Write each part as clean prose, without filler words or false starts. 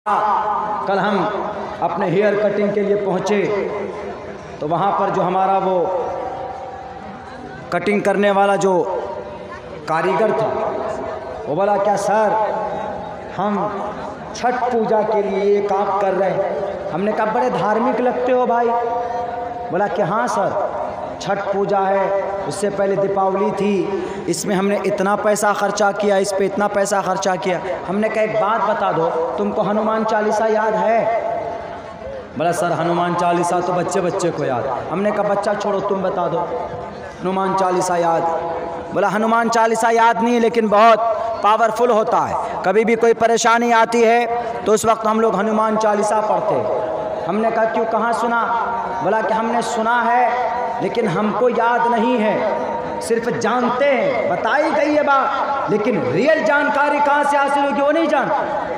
कल हम अपने हेयर कटिंग के लिए पहुँचे तो वहाँ पर जो हमारा वो कटिंग करने वाला जो कारीगर था वो बोला, क्या सर हम छठ पूजा के लिए ये काम कर रहे हैं। हमने कहा बड़े धार्मिक लगते हो भाई। बोला कि हाँ सर, छठ पूजा है, उससे पहले दीपावली थी, इसमें हमने इतना पैसा खर्चा किया, इस पे इतना पैसा खर्चा किया। हमने कहा एक बात बता दो, तुमको हनुमान चालीसा याद है? बोला सर हनुमान चालीसा तो बच्चे बच्चे को याद। हमने कहा बच्चा छोड़ो, तुम बता दो हनुमान चालीसा याद। बोला हनुमान चालीसा याद नहीं, लेकिन बहुत पावरफुल होता है। कभी भी कोई परेशानी आती है तो उस वक्त हम लोग हनुमान चालीसा पढ़ते हैं। हमने कहा क्यों, कहाँ सुना? बोला कि हमने सुना है लेकिन हमको याद नहीं है, सिर्फ जानते हैं, बताई गई है बात, लेकिन रियल जानकारी कहाँ से हासिल होगी वो नहीं जान।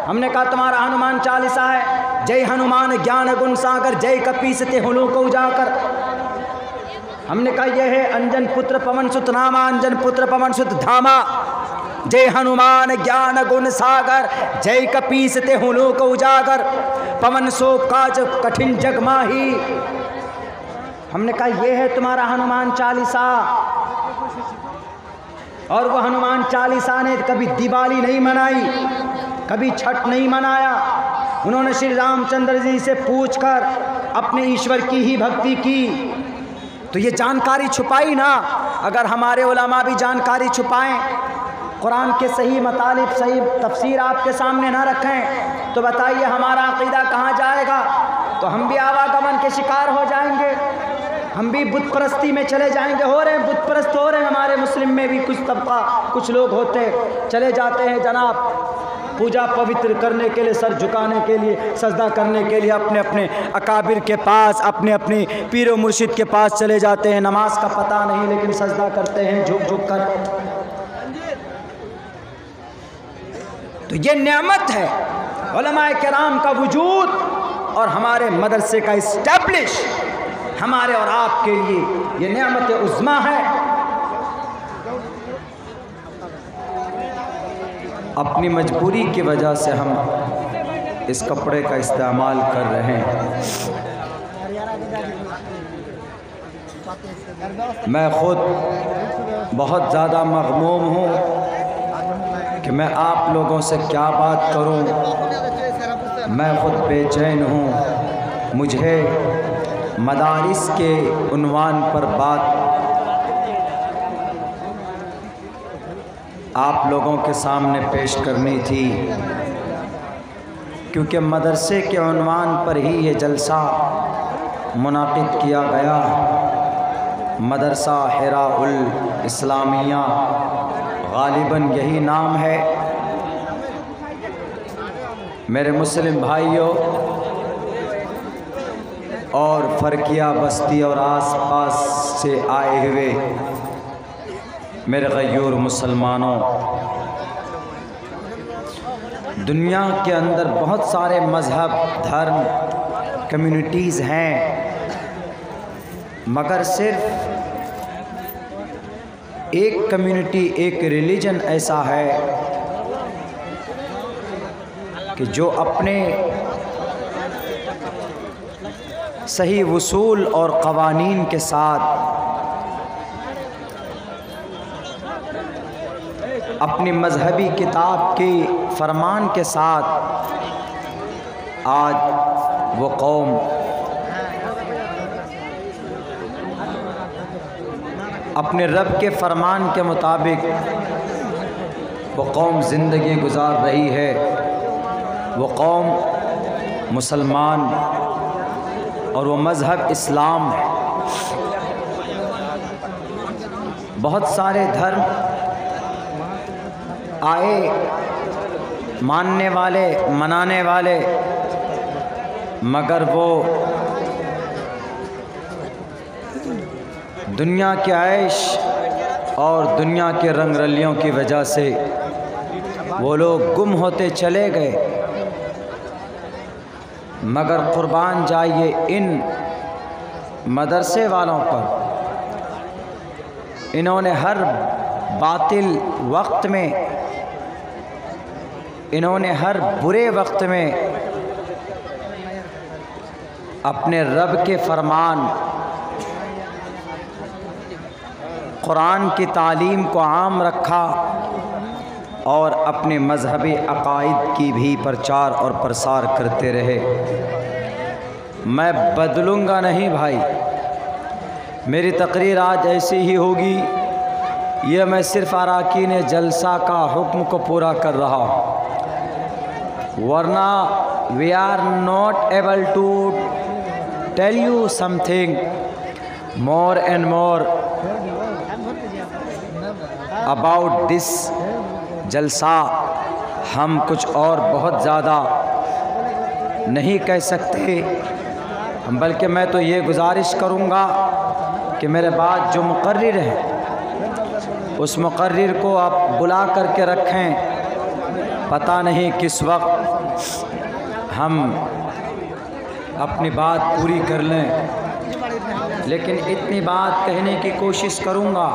हमने कहा तुम्हारा हनुमान चालीसा है, जय हनुमान ज्ञान गुण सागर, जय कपीसते हुलों को उजाकर। हमने कहा यह है अंजन पुत्र पवन सुत नामा, अंजन पुत्र पवन सुत धामा, जय हनुमान ज्ञान गुण सागर, जय कपीसते हुलों को उजागर, पवन सो काज कठिन जग माही। हमने कहा यह है तुम्हारा हनुमान चालीसा। और वो हनुमान चालीसा ने कभी दिवाली नहीं मनाई, कभी छठ नहीं मनाया। उन्होंने श्री रामचंद्र जी से पूछकर अपने ईश्वर की ही भक्ति की। तो ये जानकारी छुपाई ना। अगर हमारे उलमा भी जानकारी छुपाएं, कुरान के सही मतलब सही तफसीर आपके सामने ना रखें, तो बताइए हमारा अकीदा कहाँ जाएगा? तो हम भी आवागमन के शिकार हो जाएंगे, हम भी बुत परस्ती में चले जाएंगे। हो रहे हैं बुत परस्त, हो रहे हैं हमारे मुस्लिम में भी कुछ तबका, कुछ लोग होते चले जाते हैं जनाब पूजा पवित्र करने के लिए, सर झुकाने के लिए, सजदा करने के लिए अपने अपने अकाबिर के पास, अपने अपने पीर मुर्शिद के पास चले जाते हैं। नमाज का पता नहीं लेकिन सजदा करते हैं झुक झुक कर। तो ये नेमत है उलमाए किराम का वजूद और हमारे मदरसे का इस्टेब्लिश हमारे और आपके लिए ये नेमत उज़्मा है। अपनी मजबूरी की वजह से हम इस कपड़े का इस्तेमाल कर रहे हैं। मैं खुद बहुत ज़्यादा मग़मूम हूँ कि मैं आप लोगों से क्या बात करूँ। मैं खुद बेचैन हूँ। मुझे मदारिस के उन्वान पर बात आप लोगों के सामने पेश करनी थी, क्योंकि मदरसे के उन्वान पर ही ये जलसा मुनाकिद किया गया। मदरसा हिरा-उल इस्लामिया गालिबन यही नाम है। मेरे मुस्लिम भाइयों और फ़रकिया बस्ती और आसपास से आए हुए मेरे गयूर मुसलमानों, दुनिया के अंदर बहुत सारे मज़हब, धर्म, कम्युनिटीज़ हैं, मगर सिर्फ एक कम्युनिटी, एक रिलीजन ऐसा है कि जो अपने सही वसूल और क़वानीन के साथ अपनी मजहबी किताब के फरमान के साथ आज वो कौम अपने रब के फरमान के मुताबिक वो कौम ज़िंदगी गुजार रही है। वो कौम मुसलमान और वो मज़हब इस्लाम है। बहुत सारे धर्म आए, मानने वाले, मनाने वाले, मगर वो दुनिया के ऐश और दुनिया के रंग रलियों की वजह से वो लोग गुम होते चले गए। मगर कुर्बान जाइए इन मदरसे वालों पर। इन्होंने हर बातिल वक्त में, इन्होंने हर बुरे वक्त में अपने रब के फरमान कुरान की तालीम को आम रखा और अपने मजहबी अकायद की भी प्रचार और प्रसार करते रहे। मैं बदलूँगा नहीं भाई, मेरी तकरीर आज ऐसी ही होगी। ये मैं सिर्फ़ अराकीन जलसा का हुक्म को पूरा कर रहा हूँ, वरना we are not able to tell you something more and more about this jalsa. हम कुछ और बहुत ज़्यादा नहीं कह सकते, बल्कि मैं तो ये गुजारिश करूँगा कि मेरे बाद जो मुकर्रिर है उस मुकर्रिर को आप बुला करके रखें। पता नहीं किस वक्त हम अपनी बात पूरी कर लें, लेकिन इतनी बात कहने की कोशिश करूँगा।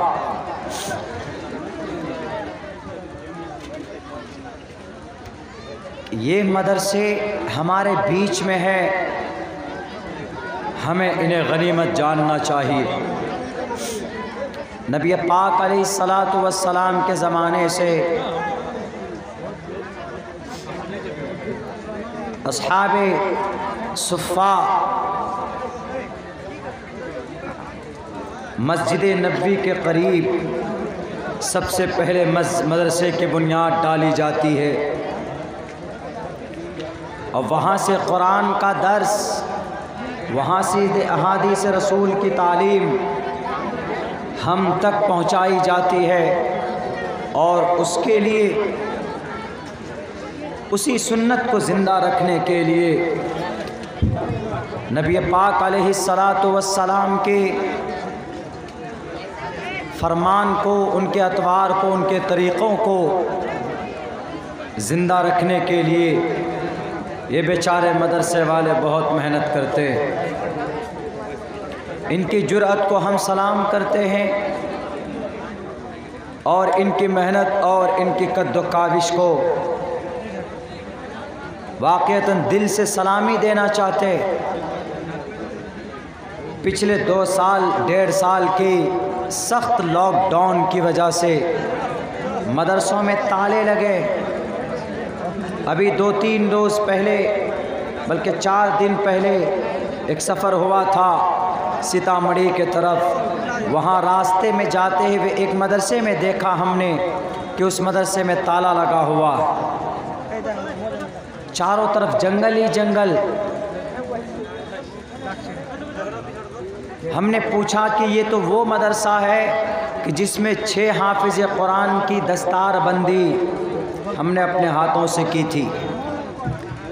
ये मदरसे हमारे बीच में है, हमें इन्हें गनीमत जानना चाहिए। नबी पाक अलैहिस्सलातु वस्सलाम के ज़माने से अस्हाबे सुफ़ा मस्जिद नबवी के करीब सबसे पहले मदरसे की बुनियाद डाली जाती है और वहाँ से कुरान का दर्स, वहाँ से अहादीस रसूल की तालीम हम तक पहुँचाई जाती है और उसके लिए, उसी सुन्नत को ज़िंदा रखने के लिए नबी पाक अलैहिस्सलातु वस्सलाम के फरमान को, उनके अतवार को, उनके तरीक़ों को ज़िंदा रखने के लिए ये बेचारे मदरसे वाले बहुत मेहनत करते हैं। इनकी जुर्अत को हम सलाम करते हैं और इनकी मेहनत और इनकी कद्दो काविश को वाक़ईतन दिल से सलामी देना चाहते। पिछले 2 साल 1.5 साल की सख्त लॉकडाउन की वजह से मदरसों में ताले लगे। अभी 2-3 रोज़ पहले, बल्कि 4 दिन पहले एक सफ़र हुआ था सीतामढ़ी के तरफ। वहाँ रास्ते में जाते हुए एक मदरसे में देखा हमने कि उस मदरसे में ताला लगा हुआ, चारों तरफ जंगल ही जंगल। हमने पूछा कि ये तो वो मदरसा है कि जिसमें 6 हाफिज़ कुरान की दस्तार बंदी हमने अपने हाथों से की थी,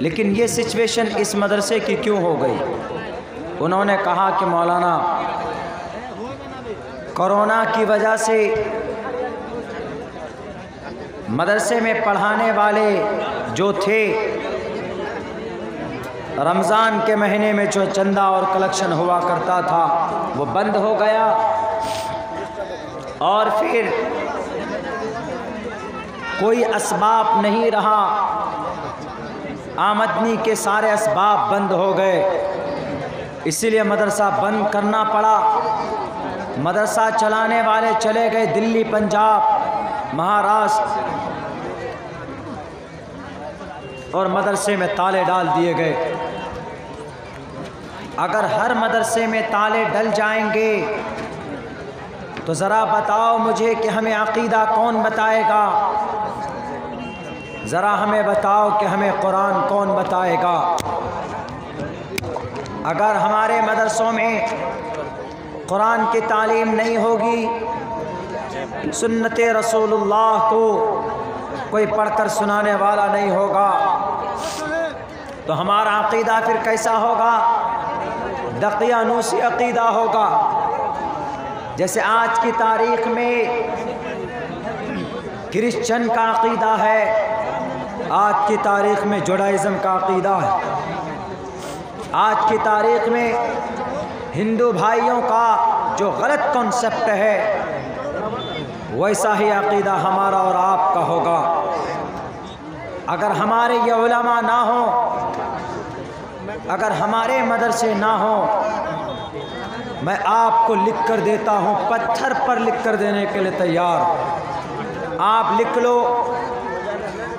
लेकिन ये सिचुएशन इस मदरसे की क्यों हो गई? उन्होंने कहा कि मौलाना, कोरोना की वजह से मदरसे में पढ़ाने वाले जो थे, रमज़ान के महीने में जो चंदा और कलेक्शन हुआ करता था वो बंद हो गया और फिर कोई असबाब नहीं रहा, आमदनी के सारे असबाब बंद हो गए, इसीलिए मदरसा बंद करना पड़ा। मदरसा चलाने वाले चले गए दिल्ली, पंजाब, महाराष्ट्र और मदरसे में ताले डाल दिए गए। अगर हर मदरसे में ताले डल जाएंगे तो ज़रा बताओ मुझे कि हमें अक़ीदा कौन बताएगा? ज़रा हमें बताओ कि हमें कुरान कौन बताएगा? अगर हमारे मदरसों में कुरान की तालीम नहीं होगी, सुन्नत रसूलुल्लाह को कोई पढ़कर सुनाने वाला नहीं होगा, तो हमारा अक़ीदा फिर कैसा होगा? दकियानूसी अक़ीदा होगा। जैसे आज की तारीख़ में क्रिश्चन का अक़ीदा है, आज की तारीख़ में जुडाइज़म का अक़ीदा है, आज की तारीख़ में हिंदू भाइयों का जो गलत कॉन्सेप्ट है वैसा ही अक़ीदा हमारा और आपका होगा। अगर हमारे ये उलमा ना हो अगर हमारे मदरसे ना हो, मैं आपको लिख कर देता हूँ, पत्थर पर लिख कर देने के लिए तैयार। आप लिख लो,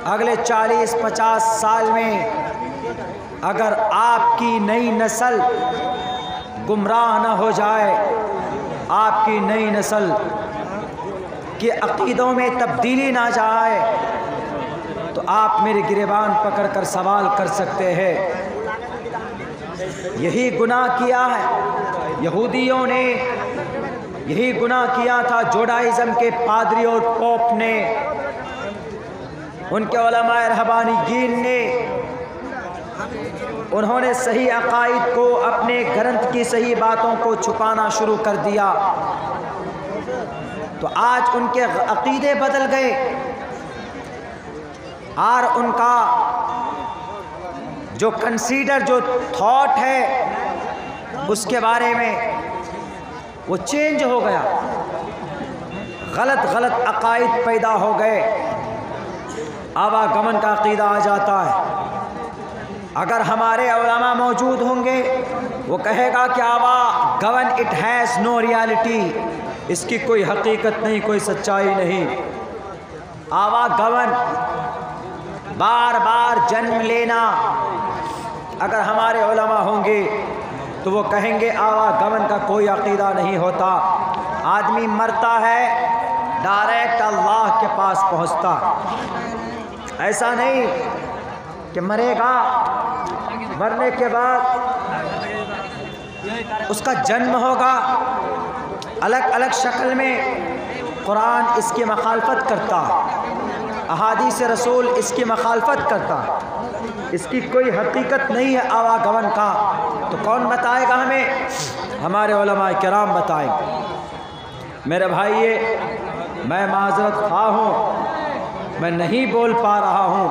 अगले 40-50 साल में अगर आपकी नई नस्ल गुमराह न हो जाए, आपकी नई नस्ल के अक़ीदों में तब्दीली ना जाए, तो आप मेरे गिरेबान पकड़ कर सवाल कर सकते हैं। यही गुनाह किया है यहूदियों ने, यही गुनाह किया था जोडाइज़म के पादरी और पोप ने, उनके उलमाए रहबानीयीन ने। उन्होंने सही अक़ाइद को, अपने ग्रंथ की सही बातों को छुपाना शुरू कर दिया, तो आज उनके अक़ीदे बदल गए और उनका जो कंसीडर, जो थॉट है उसके बारे में वो चेंज हो गया। गलत अक़ाइद पैदा हो गए, आवागमन का अक़ीदा आ जाता है। अगर हमारे उलमा मौजूद होंगे, वो कहेगा कि आवागमन इट हैज़ नो रियलिटी, इसकी कोई हकीकत नहीं, कोई सच्चाई नहीं। आवागमन, बार बार जन्म लेना, अगर हमारे उलमा होंगे तो वो कहेंगे आवागमन का कोई अक़ीदा नहीं होता। आदमी मरता है, डायरेक्ट अल्लाह के पास पहुंचता। ऐसा नहीं कि मरेगा, मरने के बाद उसका जन्म होगा अलग अलग शक्ल में। कुरान इसकी मखालफत करता, अहादीस रसूल इसकी मखालफत करता, इसकी कोई हकीकत नहीं है आवागमन का। तो कौन बताएगा हमें? हमारे उलमा किराम बताएंगे। मेरे भाइये, मैं माज़रत ख़्वाह हूँ, मैं नहीं बोल पा रहा हूँ,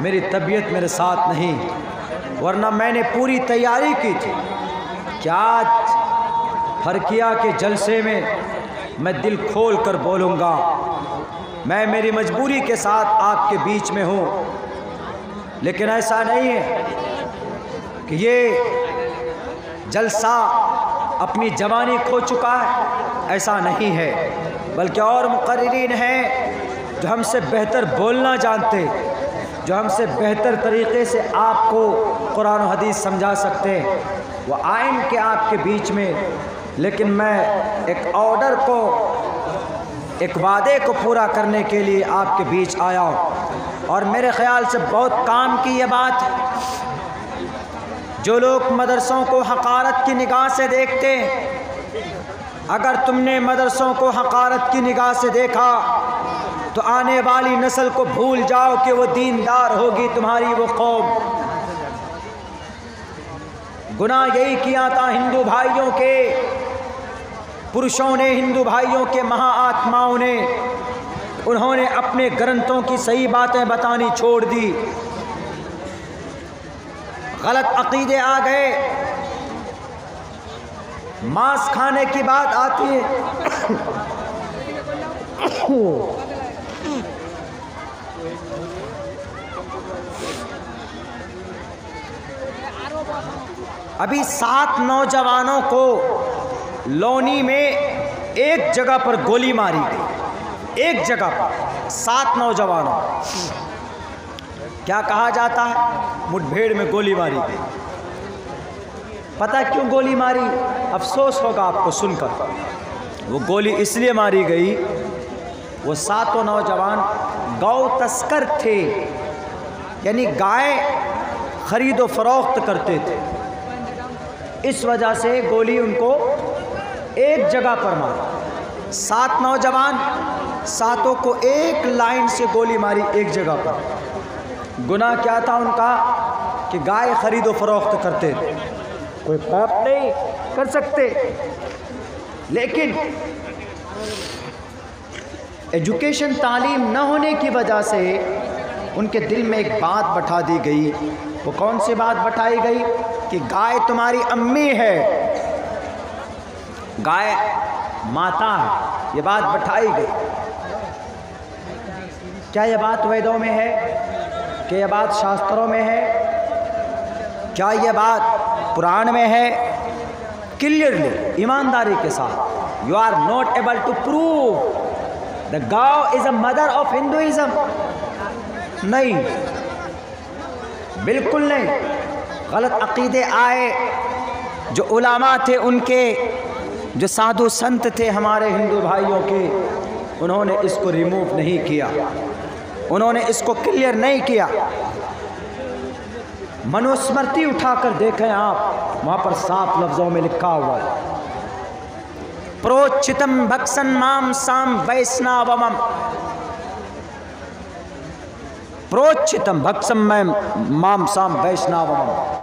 मेरी तबीयत मेरे साथ नहीं, वरना मैंने पूरी तैयारी की थी कि आज फरकिया के जलसे में मैं दिल खोल कर बोलूँगा। मैं मेरी मजबूरी के साथ आपके बीच में हूँ, लेकिन ऐसा नहीं है कि ये जलसा अपनी जवानी खो चुका है, ऐसा नहीं है। बल्कि और मुक़र्रिरीन हैं जो हमसे बेहतर बोलना जानते, जो हमसे बेहतर तरीक़े से आपको कुरान और हदीस समझा सकते हैं, वो आएंगे आपके बीच में। लेकिन मैं एक ऑर्डर को, एक वादे को पूरा करने के लिए आपके बीच आया हूँ। और मेरे ख़्याल से बहुत काम की ये बात है। जो लोग मदरसों को हक़ारत की निगाह से देखते हैं, अगर तुमने मदरसों को हक़ारत की निगाह से देखा तो आने वाली नस्ल को भूल जाओ कि वो दीनदार होगी तुम्हारी वो कौम। गुनाह यही किया था हिंदू भाइयों के, पुरुषों ने, हिंदू भाइयों के महाआत्माओं ने। उन्होंने अपने ग्रंथों की सही बातें बतानी छोड़ दी, गलत अक़ीदे आ गए। मांस खाने की बात आती है अभी 7 नौजवानों को लोनी में एक जगह पर गोली मारी गई, एक जगह पर 7 नौजवानों। क्या कहा जाता है? मुठभेड़ में गोली मारी गई। पता क्यों गोली मारी? अफसोस होगा आपको सुनकर। वो गोली इसलिए मारी गई, वो 7 नौजवान गौ तस्कर थे, यानी गाय खरीदो फरोख्त करते थे। इस वजह से गोली उनको एक जगह पर मारी। 7 नौजवान, 7 को एक लाइन से गोली मारी एक जगह पर। गुनाह क्या था उनका? कि गाय खरीदो फरोख्त करते थे, कोई पाप नहीं कर सकते। लेकिन एजुकेशन, तालीम न होने की वजह से उनके दिल में एक बात बैठा दी गई। वो कौन सी बात बैठाई गई? कि गाय तुम्हारी अम्मी है, गाय माता है। ये बात बैठाई गई। क्या ये बात वेदों में है? कि यह बात शास्त्रों में है? क्या ये बात कुरान में है? क्लियरली, ईमानदारी के साथ, you are not able to prove the गौ is a mother of Hinduism. नहीं, बिल्कुल नहीं। गलत अकीदे आए, जो उलामा थे उनके, जो साधु संत थे हमारे हिंदू भाइयों के, उन्होंने इसको रिमूव नहीं किया, उन्होंने इसको क्लियर नहीं किया। मनुस्मृति उठाकर देखें आप, वहां पर साफ लफ्जों में लिखा हुआ है, प्रोच्चितम भक्सन माम साम वैष्णवमम, प्रोच्चितम भक्सम माम साम वैष्णवमम।